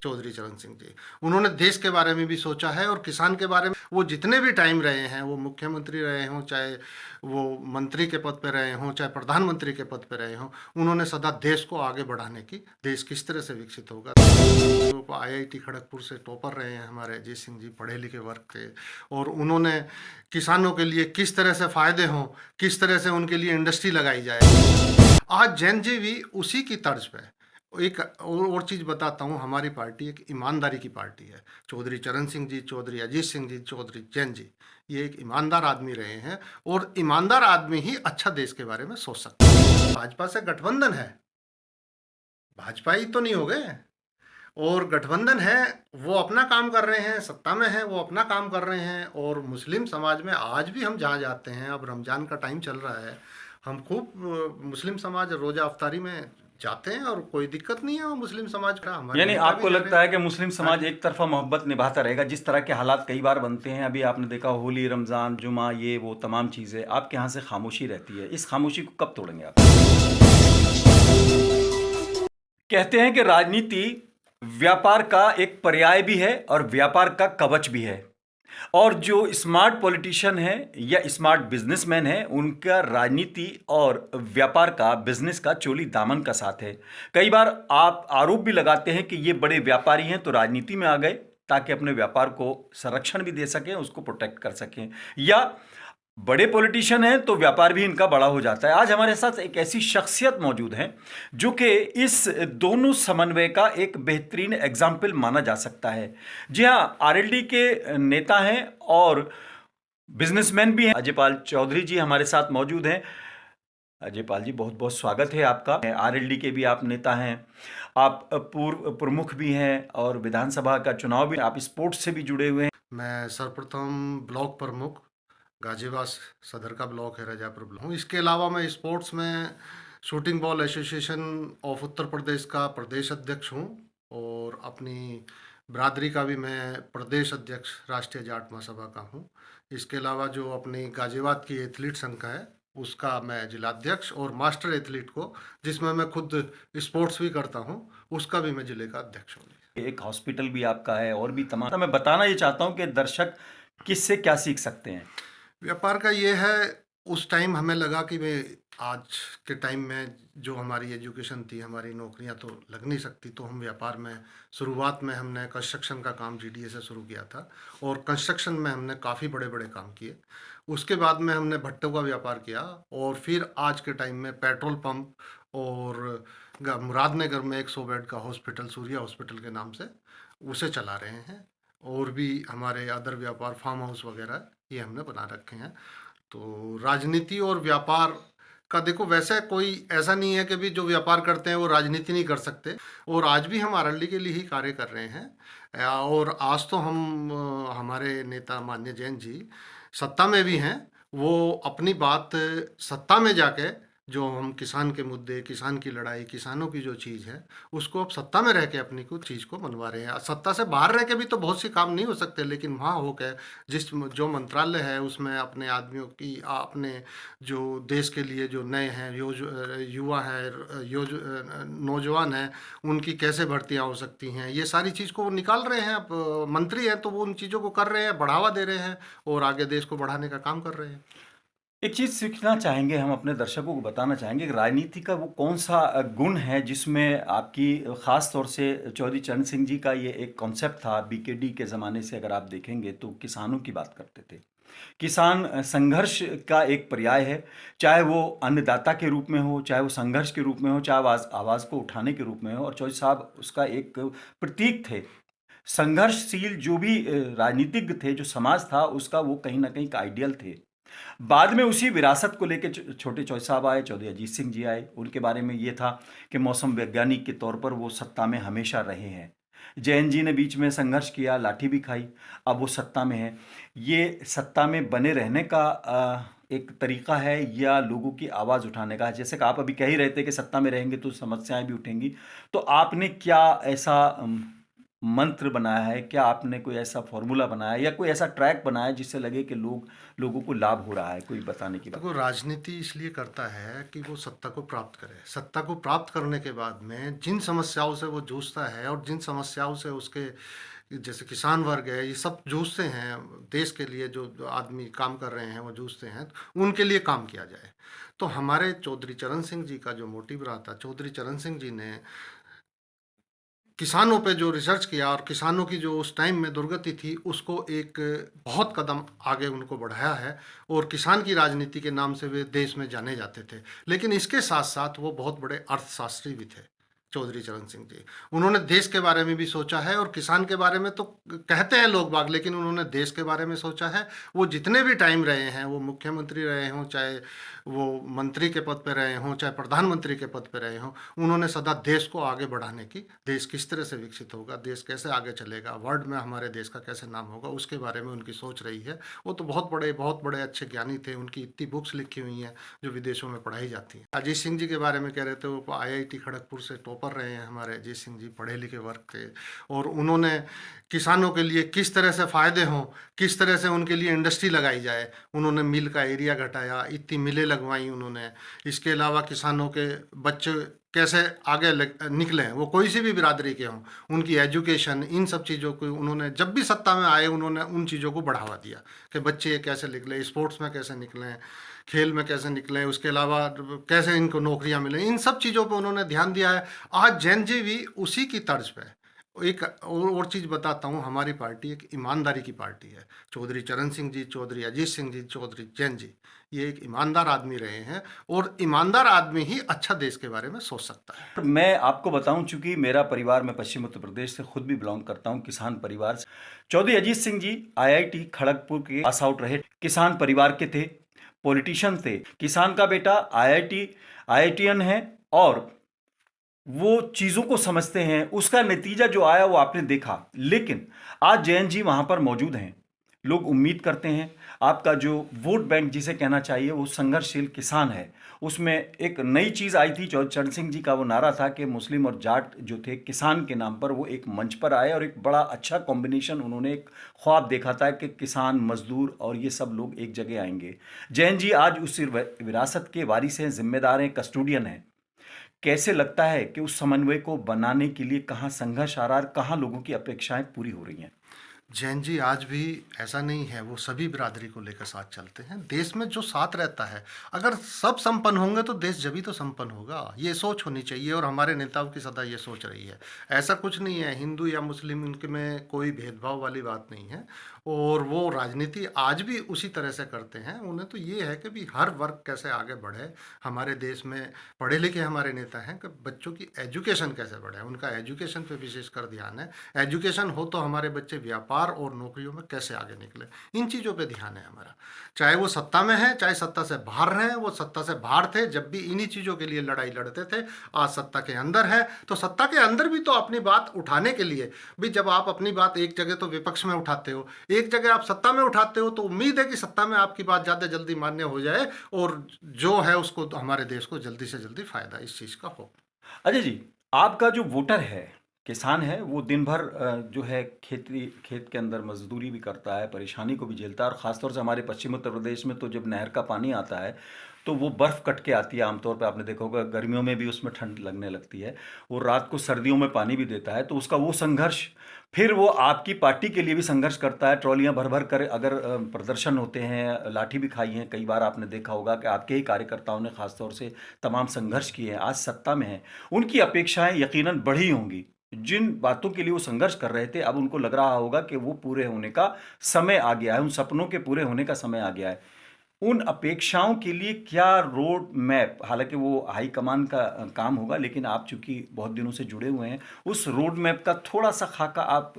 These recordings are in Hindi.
चौधरी चरण सिंह जी, उन्होंने देश के बारे में भी सोचा है और किसान के बारे में। वो जितने भी टाइम रहे हैं, वो मुख्यमंत्री रहे हों, चाहे वो मंत्री के पद पे रहे हों, चाहे प्रधानमंत्री के पद पे रहे हों, उन्होंने सदा देश को आगे बढ़ाने की, देश किस तरह से विकसित होगा। जो IIT खड़गपुर से टॉपर रहे हैं हमारे अजीत सिंह जी, पढ़े लिखे वर्ग थे, और उन्होंने किसानों के लिए किस तरह से फायदे हों, किस तरह से उनके लिए इंडस्ट्री लगाई जाए। आज जैन जी भी उसी की तर्ज पे। एक और चीज़ बताता हूँ, हमारी पार्टी एक ईमानदारी की पार्टी है। चौधरी चरण सिंह जी, चौधरी अजीत सिंह जी, चौधरी जैन जी, ये एक ईमानदार आदमी रहे हैं, और ईमानदार आदमी ही अच्छा देश के बारे में सोच सकता है। भाजपा से गठबंधन है, भाजपा ही तो नहीं हो गए, और गठबंधन है, वो अपना काम कर रहे हैं, सत्ता में है, वो अपना काम कर रहे हैं। और मुस्लिम समाज में आज भी हम जहाँ जाते हैं, अब रमज़ान का टाइम चल रहा है, हम खूब मुस्लिम समाज रोज़ा अफ्तारी में जाते हैं, और कोई दिक्कत नहीं है। वो मुस्लिम समाज का हमारे यानी नेता आपको भी जा लगता रहे है कि मुस्लिम समाज एक तरफा मोहब्बत निभाता रहेगा? जिस तरह के हालात कई बार बनते हैं, अभी आपने देखा होली, रमज़ान, जुमा, ये वो तमाम चीज़ें, आपके यहाँ से खामोशी रहती है। इस खामोशी को कब तोड़ेंगे आप? कहते हैं कि राजनीति व्यापार का एक पर्याय भी है और व्यापार का कवच भी है। और जो स्मार्ट पॉलिटिशियन है या स्मार्ट बिजनेसमैन है, उनका राजनीति और व्यापार का, बिजनेस का चोली दामन का साथ है। कई बार आप आरोप भी लगाते हैं कि ये बड़े व्यापारी हैं तो राजनीति में आ गए ताकि अपने व्यापार को संरक्षण भी दे सकें, उसको प्रोटेक्ट कर सकें, या बड़े पॉलिटिशियन हैं तो व्यापार भी इनका बड़ा हो जाता है। आज हमारे साथ एक ऐसी शख्सियत मौजूद है जो कि इस दोनों समन्वय का एक बेहतरीन एग्जाम्पल माना जा सकता है। जी हाँ, RLD के नेता हैं और बिजनेसमैन भी हैं। अजयपाल चौधरी जी हमारे साथ मौजूद हैं। अजयपाल जी, बहुत बहुत स्वागत है आपका। RLD के भी आप नेता हैं, आप पूर्व प्रमुख भी हैं, और विधानसभा का चुनाव भी, आप स्पोर्ट्स से भी जुड़े हुए हैं। मैं सर्वप्रथम ब्लॉक प्रमुख गाजियाबाद सदर का ब्लॉक है, रजापुर ब्लॉक हूँ। इसके अलावा मैं स्पोर्ट्स में shooting ball association of Uttar Pradesh का प्रदेश अध्यक्ष हूँ, और अपनी बिरादरी का भी मैं प्रदेश अध्यक्ष राष्ट्रीय जाट महासभा का हूँ। इसके अलावा जो अपनी गाजियाबाद की एथलीट संघ है, उसका मैं जिलाध्यक्ष, और मास्टर एथलीट को, जिसमें मैं खुद स्पोर्ट्स भी करता हूँ, उसका भी मैं जिले का अध्यक्ष हूँ। एक हॉस्पिटल भी आपका है, और भी तमाम। मैं बताना ये चाहता हूँ कि दर्शक किससे क्या सीख सकते हैं। व्यापार का ये है, उस टाइम हमें लगा कि भाई आज के टाइम में जो हमारी एजुकेशन थी, हमारी नौकरियां तो लग नहीं सकती, तो हम व्यापार में, शुरुआत में हमने कंस्ट्रक्शन का काम GDA से शुरू किया था, और कंस्ट्रक्शन में हमने काफ़ी बड़े बड़े काम किए। उसके बाद में हमने भट्टों का व्यापार किया, और फिर आज के टाइम में पेट्रोल पंप, और मुरादनगर में 100 बेड का हॉस्पिटल, सूर्या हॉस्पिटल के नाम से, उसे चला रहे हैं। और भी हमारे अदर व्यापार, फार्म हाउस वगैरह, ये हमने बना रखे हैं। तो राजनीति और व्यापार का देखो, वैसे कोई ऐसा नहीं है कि भी जो व्यापार करते हैं वो राजनीति नहीं कर सकते, और आज भी हम RLD के लिए ही कार्य कर रहे हैं। और आज तो हम, हमारे नेता माननीय जैन जी सत्ता में भी हैं, वो अपनी बात सत्ता में जाके, जो हम किसान के मुद्दे, किसान की लड़ाई, किसानों की जो चीज़ है, उसको अब सत्ता में रह के अपनी कुछ चीज़ को मनवा रहे हैं। सत्ता से बाहर रह के भी तो बहुत सी काम नहीं हो सकते, लेकिन वहाँ होकर जिस जो मंत्रालय है उसमें अपने आदमियों की, अपने जो देश के लिए जो नए हैं, युवा है, नौजवान हैं, उनकी कैसे भर्तियाँ हो सकती हैं, ये सारी चीज़ को वो निकाल रहे हैं। अब मंत्री हैं तो वो उन चीज़ों को कर रहे हैं, बढ़ावा दे रहे हैं, और आगे देश को बढ़ाने का काम कर रहे हैं। एक चीज़ सीखना चाहेंगे, हम अपने दर्शकों को बताना चाहेंगे कि राजनीति का वो कौन सा गुण है जिसमें आपकी, ख़ास तौर से चौधरी चरण सिंह जी का ये एक कॉन्सेप्ट था BKD के ज़माने से, अगर आप देखेंगे तो किसानों की बात करते थे। किसान संघर्ष का एक पर्याय है, चाहे वो अन्नदाता के रूप में हो, चाहे वो संघर्ष के रूप में हो, चाहे आवाज़ को उठाने के रूप में हो, और चौधरी साहब उसका एक प्रतीक थे। संघर्षशील जो भी राजनीतिज्ञ थे, जो समाज था उसका, वो कहीं ना कहीं का आइडियल थे। बाद में उसी विरासत को लेकर छोटे चौधरी साहब आए, चौधरी अजीत सिंह जी आए। उनके बारे में ये था कि मौसम वैज्ञानिक के तौर पर वो सत्ता में हमेशा रहे हैं। जैन जी ने बीच में संघर्ष किया, लाठी भी खाई, अब वो सत्ता में है। ये सत्ता में बने रहने का एक तरीका है, या लोगों की आवाज़ उठाने का है? जैसे कि आप अभी कह ही रहे थे कि सत्ता में रहेंगे तो समस्याएं भी उठेंगी, तो आपने क्या ऐसा मंत्र बनाया है? क्या आपने कोई ऐसा फॉर्मूला बनाया है या कोई ऐसा ट्रैक बनाया है जिससे लगे कि लोगों को लाभ हो रहा है? कोई बताने की बात। देखो, राजनीति इसलिए करता है कि वो सत्ता को प्राप्त करे। सत्ता को प्राप्त करने के बाद में जिन समस्याओं से वो जूझता है और जिन समस्याओं से उसके जैसे किसान वर्ग है, ये सब जूझते हैं, देश के लिए जो आदमी काम कर रहे हैं वो जूझते हैं, उनके लिए काम किया जाए। तो हमारे चौधरी चरण सिंह जी का जो मोटिव रहा था, चौधरी चरण सिंह जी ने किसानों पे जो रिसर्च किया और किसानों की जो उस टाइम में दुर्गति थी, उसको एक बहुत कदम आगे उनको बढ़ाया है और किसान की राजनीति के नाम से वे देश में जाने जाते थे। लेकिन इसके साथ-साथ वो बहुत बड़े अर्थशास्त्री भी थे, चौधरी चरण सिंह जी। उन्होंने देश के बारे में भी सोचा है और किसान के बारे में तो कहते हैं लोग बाग, लेकिन उन्होंने देश के बारे में सोचा है। वो जितने भी टाइम रहे हैं, वो मुख्यमंत्री रहे हों, चाहे वो मंत्री के पद पे रहे हों, चाहे प्रधानमंत्री के पद पे रहे हों, उन्होंने सदा देश को आगे बढ़ाने की, देश किस तरह से विकसित होगा, देश कैसे आगे चलेगा, वर्ल्ड में हमारे देश का कैसे नाम होगा, उसके बारे में उनकी सोच रही है। वो तो बहुत बड़े अच्छे ज्ञानी थे। उनकी इतनी बुक्स लिखी हुई हैं जो विदेशों में पढ़ाई जाती हैं। अजीत सिंह जी के बारे में कह रहे थे, वो IIT खड़गपुर से टॉपर रहे हैं। हमारे अजीत सिंह जी पढ़े लिखे वर्ग थे और उन्होंने किसानों के लिए किस तरह से फ़ायदे हों, किस तरह से उनके लिए इंडस्ट्री लगाई जाए, उन्होंने मिल का एरिया घटाया, इतनी मिलें लगवाई उन्होंने। इसके अलावा किसानों के बच्चे कैसे आगे निकलें, वो कोई सी भी बिरादरी के हों, उनकी एजुकेशन, इन सब चीज़ों को उन्होंने, जब भी सत्ता में आए, उन्होंने उन चीज़ों को बढ़ावा दिया कि बच्चे ये कैसे निकलें, स्पोर्ट्स में कैसे निकलें, खेल में कैसे निकलें, उसके अलावा कैसे इनको नौकरियां मिलें, इन सब चीज़ों पे उन्होंने ध्यान दिया है। आज जैन जी भी उसी की तर्ज पे। एक और चीज़ बताता हूँ, हमारी पार्टी एक ईमानदारी की पार्टी है। चौधरी चरण सिंह जी, चौधरी अजीत सिंह जी, चौधरी जैन जी, ये एक ईमानदार आदमी रहे हैं और ईमानदार आदमी ही अच्छा देश के बारे में सोच सकता है। मैं आपको बताऊं, चूंकि मेरा परिवार, मैं पश्चिम उत्तर प्रदेश से खुद भी बिलोंग करता हूं, किसान परिवार से। चौधरी अजीत सिंह जी IIT खड़गपुर के पास आउट रहे, किसान परिवार के थे, पॉलिटिशियन थे। किसान का बेटा IITian है और वो चीज़ों को समझते हैं। उसका नतीजा जो आया वो आपने देखा। लेकिन आज जयंत जी वहाँ पर मौजूद हैं। लोग उम्मीद करते हैं आपका जो वोट बैंक जिसे कहना चाहिए वो संघर्षशील किसान है, उसमें एक नई चीज़ आई थी। चरण सिंह जी का वो नारा था कि मुस्लिम और जाट जो थे किसान के नाम पर, वो एक मंच पर आए और एक बड़ा अच्छा कॉम्बिनेशन, उन्होंने एक ख्वाब देखा था कि किसान, मजदूर और ये सब लोग एक जगह आएंगे। जयंत जी आज उस विरासत के वारिस हैं, जिम्मेदार हैं, कस्टोडियन हैं। कैसे लगता है कि उस समन्वय को बनाने के लिए कहाँ संघर्ष आ रहा है, कहाँ लोगों की अपेक्षाएं पूरी हो रही हैं? जैन जी आज भी ऐसा नहीं है, वो सभी बिरादरी को लेकर साथ चलते हैं। देश में जो साथ रहता है, अगर सब संपन्न होंगे तो देश जभी तो संपन्न होगा, ये सोच होनी चाहिए और हमारे नेताओं की सदा ये सोच रही है। ऐसा कुछ नहीं है हिंदू या मुस्लिम, इनके में कोई भेदभाव वाली बात नहीं है और वो राजनीति आज भी उसी तरह से करते हैं। उन्हें तो ये है कि भी हर वर्ग कैसे आगे बढ़े। हमारे देश में पढ़े लिखे हमारे नेता हैं कि बच्चों की एजुकेशन कैसे बढ़े, उनका एजुकेशन पे विशेष कर ध्यान है। एजुकेशन हो तो हमारे बच्चे व्यापार और नौकरियों में कैसे आगे निकले, इन चीज़ों पे ध्यान है हमारा। चाहे वो सत्ता में है, चाहे सत्ता से बाहर रहें, वो सत्ता से बाहर थे जब भी इन्हीं चीज़ों के लिए लड़ाई लड़ते थे। आज सत्ता के अंदर है तो सत्ता के अंदर भी तो अपनी बात उठाने के लिए भी, जब आप अपनी बात एक जगह तो विपक्ष में उठाते हो, एक जगह आप सत्ता में उठाते हो, तो उम्मीद है कि सत्ता में आपकी बात ज़्यादा जल्दी मान्य हो जाए और जो है उसको, हमारे देश को जल्दी से जल्दी फायदा इस चीज़ का हो। अजय जी, आपका जो वोटर है, किसान है, वो दिन भर जो है खेत के अंदर मजदूरी भी करता है, परेशानी को भी झेलता है। और ख़ासतौर से हमारे पश्चिम उत्तर प्रदेश में तो जब नहर का पानी आता है तो वो बर्फ़ कट के आती है। आमतौर पे आपने देखा होगा, गर्मियों में भी उसमें ठंड लगने लगती है। वो रात को सर्दियों में पानी भी देता है, तो उसका वो संघर्ष, फिर वो आपकी पार्टी के लिए भी संघर्ष करता है। ट्रॉलियां भर भर कर अगर प्रदर्शन होते हैं, लाठी भी खाई हैं कई बार, आपने देखा होगा कि आपके ही कार्यकर्ताओं ने खासतौर से तमाम संघर्ष किए हैं। आज सत्ता में हैं, उनकी अपेक्षाएं यकीनन बढ़ी होंगी। जिन बातों के लिए वो संघर्ष कर रहे थे, अब उनको लग रहा होगा कि वो पूरे होने का समय आ गया है, उन सपनों के पूरे होने का समय आ गया है। उन अपेक्षाओं के लिए क्या रोड मैप, हालांकि वो हाईकमान का काम होगा, लेकिन आप चूंकि बहुत दिनों से जुड़े हुए हैं, उस रोड मैप का थोड़ा सा खाका आप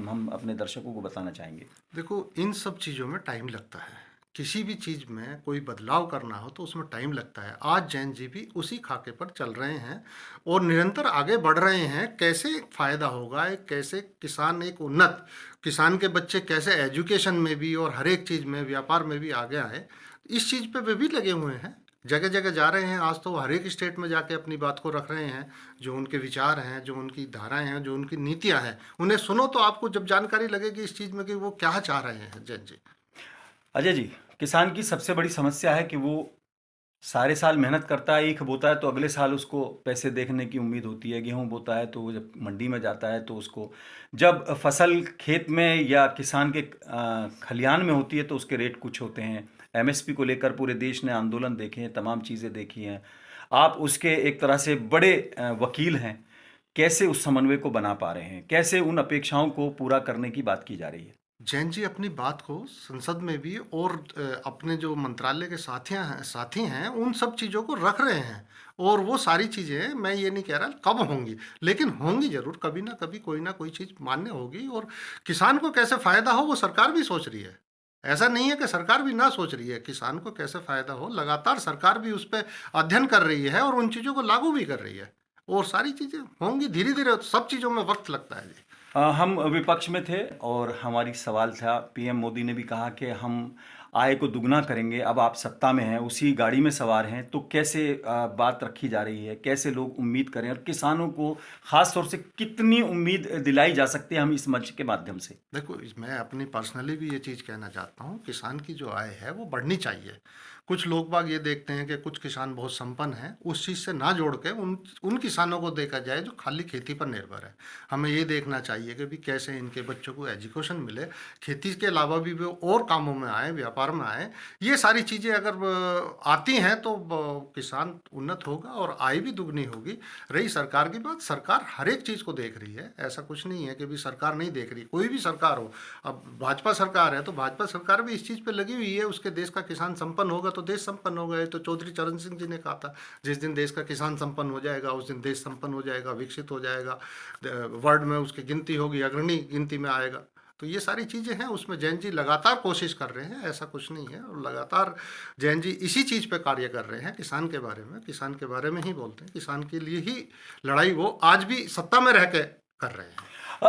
हम अपने दर्शकों को बताना चाहेंगे? देखो, इन सब चीज़ों में टाइम लगता है। किसी भी चीज़ में कोई बदलाव करना हो तो उसमें टाइम लगता है। आज जैन जी भी उसी खाके पर चल रहे हैं और निरंतर आगे बढ़ रहे हैं। कैसे फ़ायदा होगा, कैसे किसान एक उन्नत, किसान के बच्चे कैसे एजुकेशन में भी और हर एक चीज़ में, व्यापार में भी आगे आए, इस चीज़ पे वे भी लगे हुए हैं। जगह जगह जा रहे हैं। आज तो हर एक स्टेट में जाके अपनी बात को रख रहे हैं, जो उनके विचार हैं, जो उनकी धाराएं हैं, जो उनकी नीतियां हैं, उन्हें सुनो तो आपको जब जानकारी लगेगी इस चीज़ में कि वो क्या चाह रहे हैं। जैन जी। अजय जी, किसान की सबसे बड़ी समस्या है कि वो सारे साल मेहनत करता है, ईख बोता है तो अगले साल उसको पैसे देखने की उम्मीद होती है। गेहूँ बोता है तो वो जब मंडी में जाता है तो उसको जब फसल खेत में या किसान के खलिहान में होती है तो उसके रेट कुछ होते हैं। एमएसपी को लेकर पूरे देश ने आंदोलन देखे हैं, तमाम चीज़ें देखी हैं। आप उसके एक तरह से बड़े वकील हैं। कैसे उस समन्वय को बना पा रहे हैं? कैसे उन अपेक्षाओं को पूरा करने की बात की जा रही है? जैन जी अपनी बात को संसद में भी और अपने जो मंत्रालय के साथी हैं उन सब चीज़ों को रख रहे हैं। और वो सारी चीज़ें, मैं ये नहीं कह रहा कब होंगी, लेकिन होंगी ज़रूर, कभी ना कभी कोई ना कोई चीज़ मान्य होगी। और किसान को कैसे फ़ायदा हो वो सरकार भी सोच रही है। ऐसा नहीं है कि सरकार भी ना सोच रही है। किसान को कैसे फ़ायदा हो लगातार सरकार भी उस पर अध्ययन कर रही है और उन चीज़ों को लागू भी कर रही है। और सारी चीज़ें होंगी धीरे धीरे, सब चीज़ों में वक्त लगता है जी। हम विपक्ष में थे और हमारी सवाल था, पीएम मोदी ने भी कहा कि हम आय को दुगना करेंगे। अब आप सत्ता में हैं, उसी गाड़ी में सवार हैं, तो कैसे बात रखी जा रही है? कैसे लोग उम्मीद करें और किसानों को ख़ास तौर से कितनी उम्मीद दिलाई जा सकती है हम इस मंच के माध्यम से? देखो, मैं अपनी पर्सनली भी ये चीज़ कहना चाहता हूँ, किसान की जो आय है वो बढ़नी चाहिए। कुछ लोग बाग ये देखते हैं कि कुछ किसान बहुत संपन्न हैं, उस चीज़ से ना जोड़ के उन उन किसानों को देखा जाए जो खाली खेती पर निर्भर है। हमें ये देखना चाहिए कि भी कैसे इनके बच्चों को एजुकेशन मिले, खेती के अलावा भी वो और कामों में आएँ, व्यापार में आएँ। ये सारी चीज़ें अगर आती हैं तो किसान उन्नत होगा और आय भी दुगनी होगी। रही सरकार की बात, सरकार हर एक चीज़ को देख रही है। ऐसा कुछ नहीं है कि भी सरकार नहीं देख रही, कोई भी सरकार हो। अब भाजपा सरकार है तो भाजपा सरकार भी इस चीज़ पे लगी हुई है। उसके देश का किसान संपन्न होगा तो देश संपन्न होगा। ये तो चौधरी चरण सिंह जी ने कहा था, जिस दिन देश का किसान संपन्न हो जाएगा उस दिन देश संपन्न हो जाएगा, विकसित हो जाएगा, वर्ल्ड में उसकी गिनती होगी, अग्रणी गिनती में आएगा। तो ये सारी चीज़ें हैं, उसमें जैन जी लगातार कोशिश कर रहे हैं, ऐसा कुछ नहीं है। और लगातार जैन जी इसी चीज़ पे कार्य कर रहे हैं, किसान के बारे में, किसान के बारे में ही बोलते हैं, किसान के लिए ही लड़ाई वो आज भी सत्ता में रह के कर रहे हैं।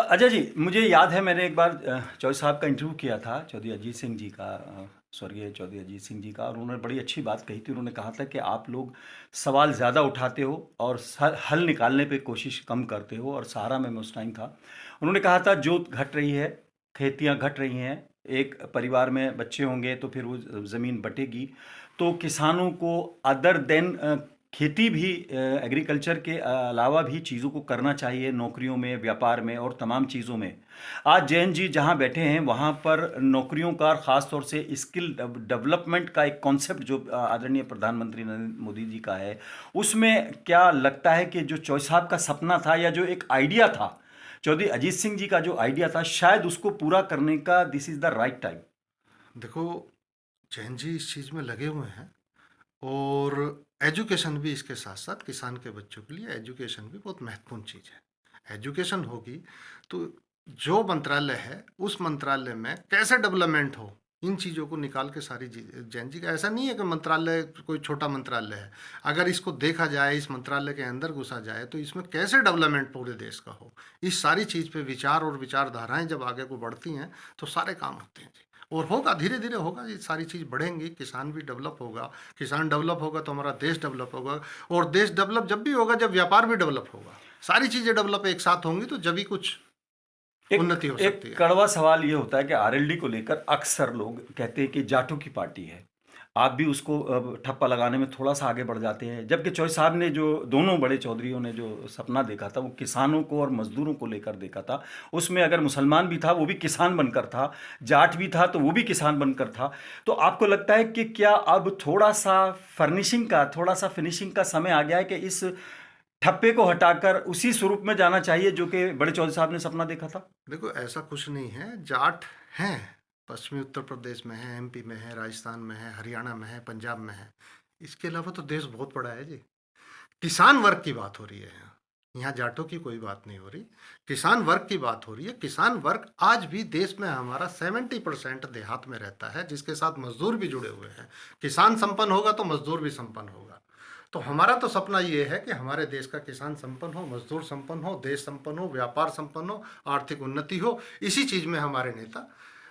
अजय जी, मुझे याद है मैंने एक बार चौधरी साहब का इंटरव्यू किया था, चौधरी अजीत सिंह जी का, स्वर्गीय चौधरी अजीत सिंह जी का, और उन्होंने बड़ी अच्छी बात कही थी। उन्होंने कहा था कि आप लोग सवाल ज़्यादा उठाते हो और हल निकालने पे कोशिश कम करते हो। और सहारा में मैं उस टाइम था। उन्होंने कहा था जोत घट रही है, खेतियाँ घट रही हैं, एक परिवार में बच्चे होंगे तो फिर वो ज़मीन बटेगी, तो किसानों को अदर देन खेती भी, एग्रीकल्चर के अलावा भी चीज़ों को करना चाहिए, नौकरियों में, व्यापार में और तमाम चीज़ों में। आज जैन जी जहाँ बैठे हैं वहाँ पर नौकरियों का, ख़ास तौर से स्किल डेवलपमेंट का एक कॉन्सेप्ट जो आदरणीय प्रधानमंत्री नरेंद्र मोदी जी का है, उसमें क्या लगता है कि जो चौधरी साहब का सपना था या जो एक आइडिया था, चौधरी अजीत सिंह जी का जो आइडिया था, शायद उसको पूरा करने का this is the right time? देखो, जैन जी इस चीज़ में लगे हुए हैं। और एजुकेशन भी इसके साथ साथ किसान के बच्चों के लिए एजुकेशन भी बहुत महत्वपूर्ण चीज़ है। एजुकेशन होगी तो जो मंत्रालय है उस मंत्रालय में कैसे डेवलपमेंट हो, इन चीज़ों को निकाल के सारी जैन जी का ऐसा नहीं है कि मंत्रालय कोई छोटा मंत्रालय है। अगर इसको देखा जाए, इस मंत्रालय के अंदर घुसा जाए तो इसमें कैसे डेवलपमेंट पूरे देश का हो, इस सारी चीज़ पे विचार और विचारधाराएं जब आगे को बढ़ती हैं तो सारे काम होते हैं जी। और होगा, धीरे धीरे होगा, ये सारी चीज़ बढ़ेंगी, किसान भी डेवलप होगा। किसान डेवलप होगा तो हमारा देश डेवलप होगा। और देश डेवलप जब भी होगा जब व्यापार भी डेवलप होगा। सारी चीज़ें डेवलप एक साथ होंगी तो जब भी कुछ उन्नति हो सकती एक है। कड़वा सवाल ये होता है कि आरएलडी को लेकर अक्सर लोग कहते हैं कि जाटों की पार्टी है। आप भी उसको ठप्पा लगाने में थोड़ा सा आगे बढ़ जाते हैं, जबकि चौधरी साहब ने, जो दोनों बड़े चौधरियों ने जो सपना देखा था वो किसानों को और मजदूरों को लेकर देखा था। उसमें अगर मुसलमान भी था वो भी किसान बनकर था, जाट भी था तो वो भी किसान बनकर था। तो आपको लगता है कि क्या अब थोड़ा सा फर्निशिंग का, थोड़ा सा फिनिशिंग का समय आ गया है कि इस ठप्पे को हटाकर उसी स्वरूप में जाना चाहिए जो कि बड़े चौधरी साहब ने सपना देखा था? देखो, ऐसा कुछ नहीं है। जाट हैं, पश्चिमी उत्तर प्रदेश में है, एमपी में है, राजस्थान में है, हरियाणा में है, पंजाब में है। इसके अलावा तो देश बहुत बड़ा है जी। किसान वर्ग की बात हो रही है यहाँ। यहाँ जाटों की कोई बात नहीं हो रही, किसान वर्ग की बात हो रही है। किसान वर्ग आज भी देश में हमारा 70% देहात में रहता है, जिसके साथ मजदूर भी जुड़े हुए हैं। किसान संपन्न होगा तो मजदूर भी संपन्न होगा। तो हमारा तो सपना ये है कि हमारे देश का किसान संपन्न हो, मजदूर संपन्न हो, देश संपन्न हो, व्यापार संपन्न हो, आर्थिक उन्नति हो। इसी चीज़ में हमारे नेता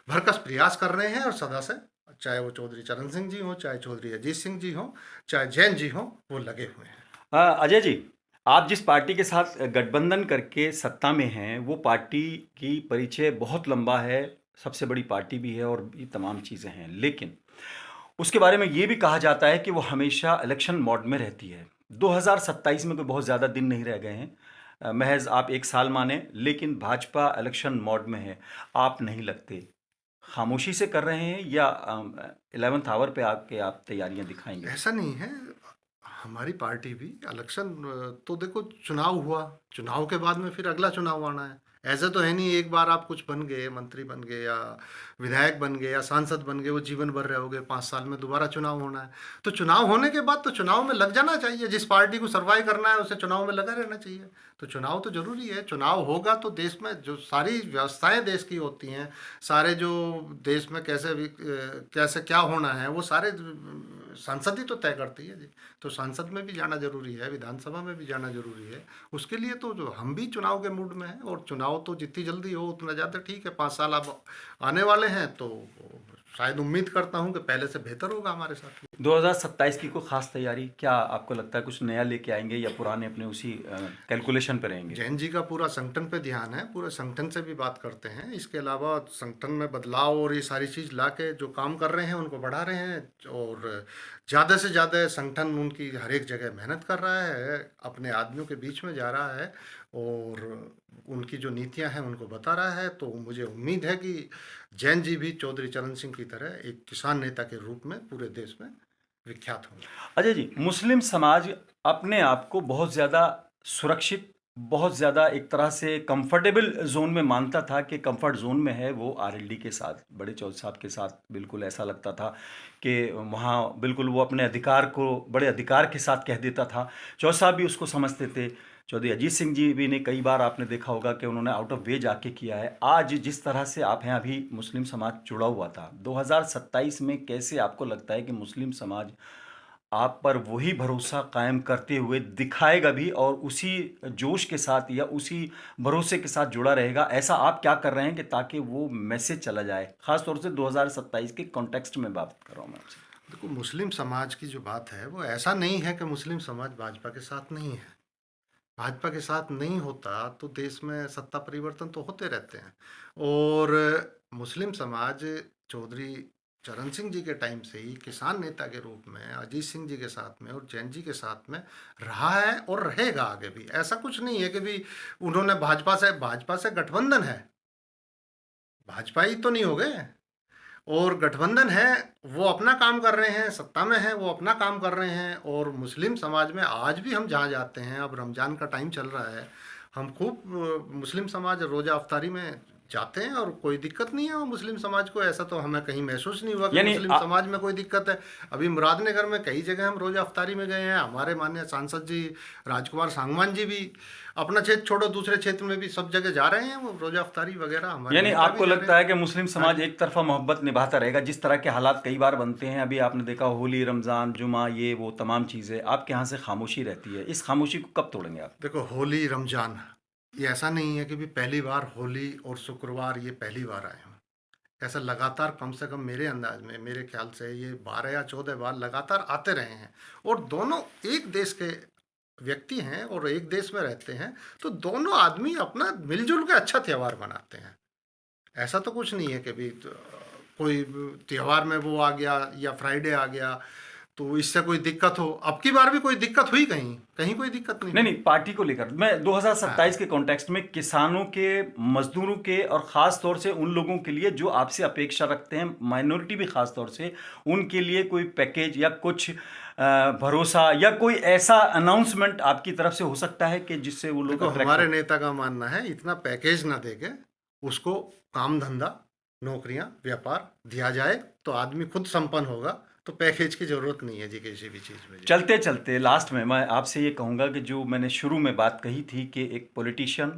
भरकस प्रयास कर रहे हैं और सदा से चाहे वो चौधरी चरण सिंह जी हो, चाहे चौधरी अजीत सिंह जी हो, चाहे जैन जी हो, वो लगे हुए हैं। अजय जी, आप जिस पार्टी के साथ गठबंधन करके सत्ता में हैं, वो पार्टी की परिचय बहुत लंबा है, सबसे बड़ी पार्टी भी है और ये तमाम चीज़ें हैं। लेकिन उसके बारे में ये भी कहा जाता है कि वो हमेशा इलेक्शन मोड में रहती है। 2027 में कोई बहुत ज़्यादा दिन नहीं रह गए हैं। महज़ आप 1 साल मानें, लेकिन भाजपा इलेक्शन मोड में है। आप नहीं लगते। खामोशी से कर रहे हैं या 11th आवर पे आके आप तैयारियां दिखाएंगे? ऐसा नहीं है, हमारी पार्टी भी इलेक्शन तो देखो, चुनाव हुआ, चुनाव के बाद में फिर अगला चुनाव आना है। ऐसे तो है नहीं एक बार आप कुछ बन गए, मंत्री बन गए या विधायक बन गए या सांसद बन गए, वो जीवन भर रहोगे, 5 साल में दोबारा चुनाव होना है। तो चुनाव होने के बाद तो चुनाव में लग जाना चाहिए। जिस पार्टी को सर्वाइव करना है उसे चुनाव में लगा रहना चाहिए। तो चुनाव तो जरूरी है। चुनाव होगा तो देश में जो सारी व्यवस्थाएं देश की होती हैं, सारे जो देश में कैसे क्या होना है, वो सारे संसद ही तो तय करती है जी। तो संसद में भी जाना जरूरी है, विधानसभा में भी जाना जरूरी है। उसके लिए तो जो हम भी चुनाव के मूड में हैं, और चुनाव तो जितनी जल्दी हो उतना ज़्यादा ठीक है। 5 साल अब आने वाले हैं, तो शायद उम्मीद करता हूं कि पहले से बेहतर होगा हमारे साथ। 2027 की कोई खास तैयारी क्या आपको लगता है? कुछ नया लेके आएंगे या पुराने अपने उसी कैलकुलेशन पे रहेंगे? जैन जी का पूरा संगठन पे ध्यान है, पूरे संगठन से भी बात करते हैं। इसके अलावा संगठन में बदलाव और ये सारी चीज़ ला के जो काम कर रहे हैं उनको बढ़ा रहे हैं, और ज़्यादा से ज़्यादा संगठन उनकी हर एक जगह मेहनत कर रहा है, अपने आदमियों के बीच में जा रहा है और उनकी जो नीतियां हैं उनको बता रहा है। तो मुझे उम्मीद है कि जैन जी भी चौधरी चरण सिंह की तरह एक किसान नेता के रूप में पूरे देश में विख्यात होंगे। अजय जी, मुस्लिम समाज अपने आप को बहुत ज़्यादा सुरक्षित, बहुत ज़्यादा एक तरह से कंफर्टेबल जोन में मानता था कि कंफर्ट जोन में है वो आरएलडी के साथ, बड़े चौधरी साहब के साथ। बिल्कुल ऐसा लगता था कि वहाँ बिल्कुल वो अपने अधिकार को बड़े अधिकार के साथ कह देता था। चौधरी साहब भी उसको समझते थे। चौधरी अजीत सिंह जी भी ने कई बार आपने देखा होगा कि उन्होंने आउट ऑफ वे जाके किया है। आज जिस तरह से आप हैं, अभी मुस्लिम समाज जुड़ा हुआ था, 2027 में कैसे आपको लगता है कि मुस्लिम समाज आप पर वही भरोसा कायम करते हुए दिखाएगा भी और उसी जोश के साथ या उसी भरोसे के साथ जुड़ा रहेगा? ऐसा आप क्या कर रहे हैं कि ताकि वो मैसेज चला जाए, खास तौर से 2027 के कॉन्टेक्स्ट में बात कर रहा हूँ मैं आपसे? देखो, मुस्लिम समाज की जो बात है वो ऐसा नहीं है कि मुस्लिम समाज भाजपा के साथ नहीं है। भाजपा के साथ नहीं होता तो देश में सत्ता परिवर्तन तो होते रहते हैं। और मुस्लिम समाज चौधरी चरण सिंह जी के टाइम से ही किसान नेता के रूप में अजीत सिंह जी के साथ में और जैन जी के साथ में रहा है और रहेगा आगे भी। ऐसा कुछ नहीं है कि भी उन्होंने भाजपा से गठबंधन है, भाजपा ही तो नहीं हो गए, और गठबंधन है, वो अपना काम कर रहे हैं, सत्ता में है वो अपना काम कर रहे हैं। और मुस्लिम समाज में आज भी हम जहाँ जाते हैं, अब रमज़ान का टाइम चल रहा है, हम खूब मुस्लिम समाज रोज़ा अफ्तारी में जाते हैं और कोई दिक्कत नहीं है। और मुस्लिम समाज को ऐसा तो हमें कहीं महसूस नहीं हुआ कि यानी मुस्लिम समाज में कोई दिक्कत है। अभी मुरादनगर में कई जगह हम रोज़ा अफ्तारी में गए हैं। हमारे माननीय सांसद जी राजकुमार सांगवान जी भी अपना क्षेत्र छोड़ो दूसरे क्षेत्र में भी सब जगह जा रहे हैं, वो रोज़ा अफ्तारी वगैरह हमारे यानी नेता भी आपको जा रहे लगता हैं। है कि मुस्लिम समाज एक तरफा मोहब्बत निभाता रहेगा? जिस तरह के हालात कई बार बनते हैं, अभी आपने देखा होली, रमज़ान, जुमा, ये वो तमाम चीज़ें, आपके यहाँ से खामोशी रहती है। इस खामोशी को कब तोड़ेंगे आप? देखो, होली रमजान ये ऐसा नहीं है कि भी पहली बार होली और शुक्रवार ये पहली बार आए हों। ऐसा लगातार कम से कम मेरे अंदाज में, मेरे ख्याल से ये 12 या 14 बार लगातार आते रहे हैं। और दोनों एक देश के व्यक्ति हैं और एक देश में रहते हैं, तो दोनों आदमी अपना मिलजुल के अच्छा त्यौहार मनाते हैं। ऐसा तो कुछ नहीं है कि भी कोई त्यौहार में वो आ गया या फ्राइडे आ गया तो इससे कोई दिक्कत हो। अब की बार भी कोई दिक्कत हुई कहीं? कहीं कोई दिक्कत नहीं नहीं हुई। नहीं, पार्टी को लेकर मैं 2027 हाँ। के कॉन्टेक्स्ट में किसानों के, मजदूरों के और ख़ास तौर से उन लोगों के लिए जो आपसे अपेक्षा रखते हैं, माइनॉरिटी भी ख़ास तौर से, उनके लिए कोई पैकेज या कुछ भरोसा या कोई ऐसा अनाउंसमेंट आपकी तरफ से हो सकता है कि जिससे वो लोग देखो, अट्रैक्ट हमारे हो? नेता का मानना है इतना पैकेज ना देके उसको काम धंधा, नौकरियां, व्यापार दिया जाए तो आदमी खुद संपन्न होगा। तो पैकेज की जरूरत नहीं है जी किसी भी चीज में जी। चलते चलते लास्ट में मैं आपसे ये कहूँगा कि जो मैंने शुरू में बात कही थी कि एक पॉलिटिशियन,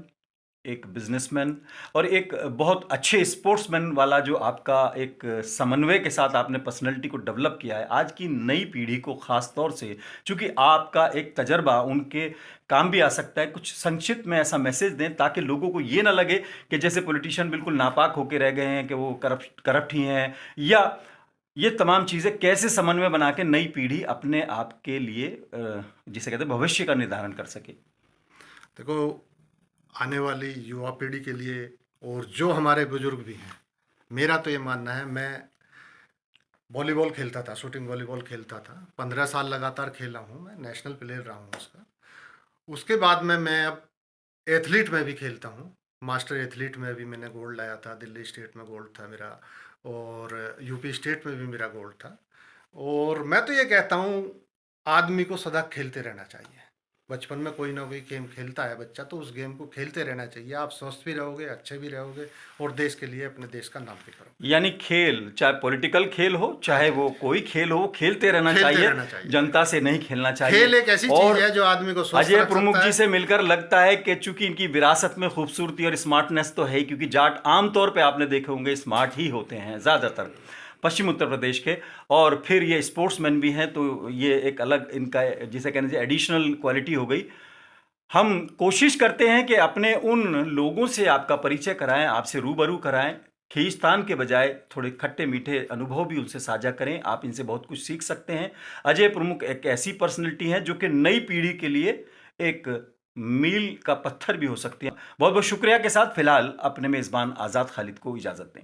एक बिजनेसमैन और एक बहुत अच्छे स्पोर्ट्समैन वाला जो आपका एक समन्वय के साथ आपने पर्सनैलिटी को डेवलप किया है, आज की नई पीढ़ी को ख़ास तौर से, चूँकि आपका एक तजर्बा उनके काम भी आ सकता है, कुछ संक्षिप्त में ऐसा मैसेज दें ताकि लोगों को ये ना लगे कि जैसे पॉलिटिशियन बिल्कुल नापाक होके रह गए हैं, कि वो करप्ट ही हैं, या ये तमाम चीज़ें कैसे समन्वय बना के नई पीढ़ी अपने आप के लिए जिसे कहते हैं भविष्य का निर्धारण कर सके? देखो, आने वाली युवा पीढ़ी के लिए और जो हमारे बुजुर्ग भी हैं, मेरा तो ये मानना है, मैं वॉलीबॉल खेलता था, शूटिंग वॉलीबॉल खेलता था, 15 साल लगातार खेला हूँ, मैं नेशनल प्लेयर रहा हूँ उसका। उसके बाद में मैं अब एथलीट में भी खेलता हूँ, मास्टर एथलीट में भी मैंने गोल्ड लाया था, दिल्ली स्टेट में गोल्ड था मेरा, और यूपी स्टेट में भी मेरा गोल्ड था। और मैं तो ये कहता हूँ, आदमी को सदा खेलते रहना चाहिए। बचपन में कोई ना कोई गेम खेलता है बच्चा, तो उस गेम को खेलते रहना चाहिए। आप स्वस्थ भी रहोगे, अच्छे भी रहोगे, और देश के लिए, अपने देश का नाम भी करोगे। यानी खेल, चाहे पॉलिटिकल खेल हो, हाँ चाहे जी, वो कोई खेल हो, खेलते रहना खेलते चाहिए, रहना चाहिए। जनता से नहीं खेलना चाहिए। खेल एक ऐसी और चीज है जो आदमी को स्वस्थ अजय रख प्रमुख सकता जी है। से मिलकर लगता है कि चूंकि इनकी विरासत में खूबसूरती और स्मार्टनेस तो है ही, क्योंकि जाट आमतौर पे आपने देखे होंगे स्मार्ट ही होते हैं ज़्यादातर पश्चिम उत्तर प्रदेश के, और फिर ये स्पोर्ट्समैन भी हैं, तो ये एक अलग इनका जिसे कहने से एडिशनल क्वालिटी हो गई। हम कोशिश करते हैं कि अपने उन लोगों से आपका परिचय कराएं, आपसे रूबरू कराएं, खींचतान के बजाय थोड़े खट्टे मीठे अनुभव भी उनसे साझा करें। आप इनसे बहुत कुछ सीख सकते हैं। अजय प्रमुख एक ऐसी पर्सनैलिटी है जो कि नई पीढ़ी के लिए एक मील का पत्थर भी हो सकती है। बहुत बहुत शुक्रिया के साथ फिलहाल अपने मेज़बान आज़ाद खालिद को इजाज़त दें।